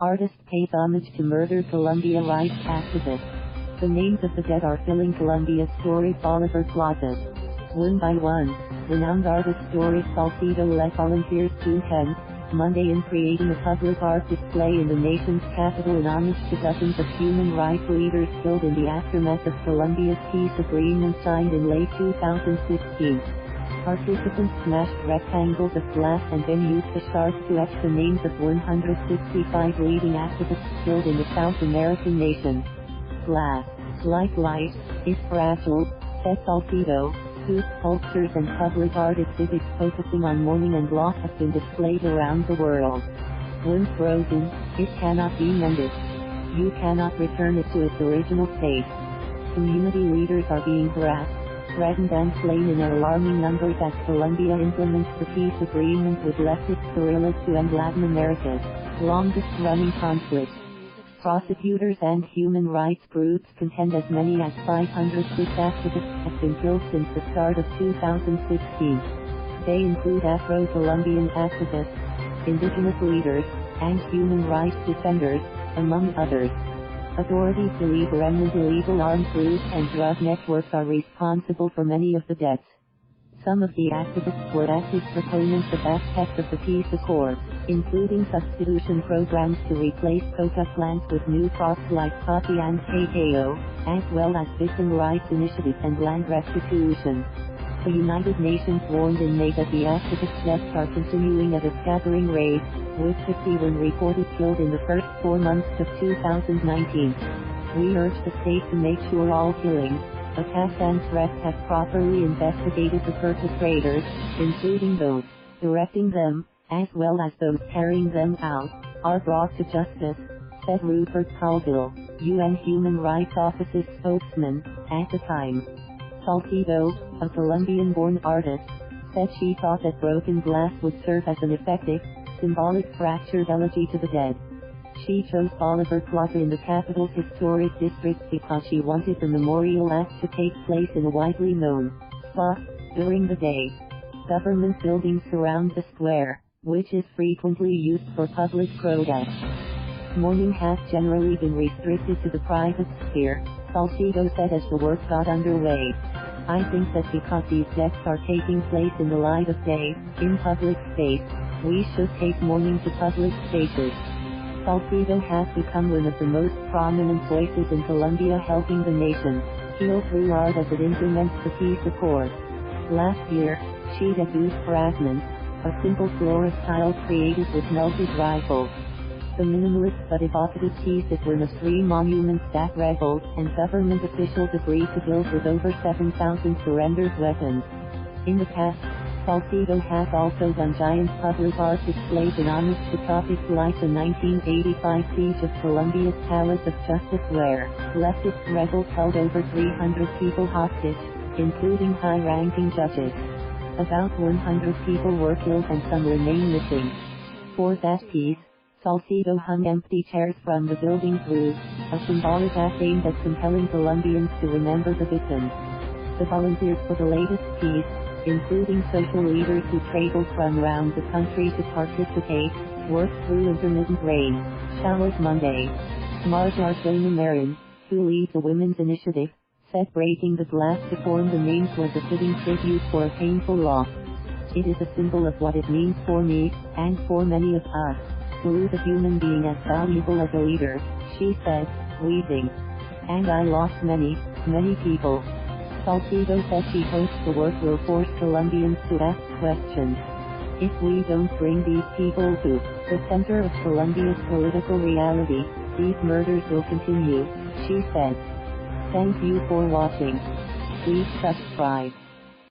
Artist pays homage to murdered Colombia rights activists. The names of the dead are filling Colombia's storied Bolivar Plaza. One by one, renowned artist Doris Salcedo led volunteers June 10, Monday in creating a public art display in the nation's capital in homage to dozens of human rights leaders killed in the aftermath of Colombia's peace agreement signed in late 2016. Participants smashed rectangles of glass and then used the shards to etch the names of 165 leading activists killed in the South American nation. Glass, like light, is fragile, said Salcedo, whose sculptures and public art exhibits focusing on mourning and loss have been displayed around the world. Once frozen, it cannot be mended. You cannot return it to its original state. Community leaders are being harassed, threatened and slain in alarming numbers as Colombia implements the peace agreement with leftist guerrillas to end Latin America's longest-running conflict. Prosecutors and human rights groups contend as many as 500 activists have been killed since the start of 2016. They include Afro-Colombian activists, indigenous leaders, and human rights defenders, among others. Authorities believe remnant illegal armed groups and drug networks are responsible for many of the deaths. Some of the activists were active proponents of aspects of the peace accord, including substitution programs to replace coca plants with new crops like coffee and cacao, as well as victim rights initiatives and land restitution. The United Nations warned in May that the activists' deaths are continuing at a staggering rate, with 51 reported killed in the first 4 months of 2019. We urge the state to make sure all killings, attacks and threats have properly investigated the perpetrators, including those directing them, as well as those carrying them out, are brought to justice, said Rupert Colville, UN Human Rights Office's spokesman, at the time. Salcedo, a Colombian-born artist, said she thought that broken glass would serve as an effective, symbolic fractured elegy to the dead. She chose Bolivar Plaza in the capital's historic district because she wanted the memorial act to take place in a widely known spot during the day. Government buildings surround the square, which is frequently used for public protests. Mourning has generally been restricted to the private sphere, Salcedo said as the work got underway. I think that because these deaths are taking place in the light of day, in public space, we should take mourning to public spaces. Salcedo has become one of the most prominent voices in Colombia helping the nation heal through art as it implements the peace accord. Last year, she debuted Fragments, a simple floral tile created with melted rifles. The minimalist but evocative piece is one of 3 monuments that rebels and government officials agreed to build with over 7,000 surrendered weapons. In the past, Salcedo has also done giant public art displays in homage to topics like the 1985 siege of Colombia's Palace of Justice where leftist rebels held over 300 people hostage, including high-ranking judges. About 100 people were killed and some remain missing. For that piece, Salcedo hung empty chairs from the building's roof, a symbolic act aimed at compelling Colombians to remember the victims. The volunteers for the latest piece, including social leaders who traveled from around the country to participate, worked through intermittent rain showers Monday. Arjona Marin, who leads the women's initiative, said breaking the glass to form the names was a fitting tribute for a painful loss. It is a symbol of what it means for me, and for many of us, to lose a human being as valuable as a leader, she said, weeping. And I lost many, many people. Salcedo said she hopes the work will force Colombians to ask questions. If we don't bring these people to the center of Colombia's political reality, these murders will continue, she said. Thank you for watching. Please subscribe.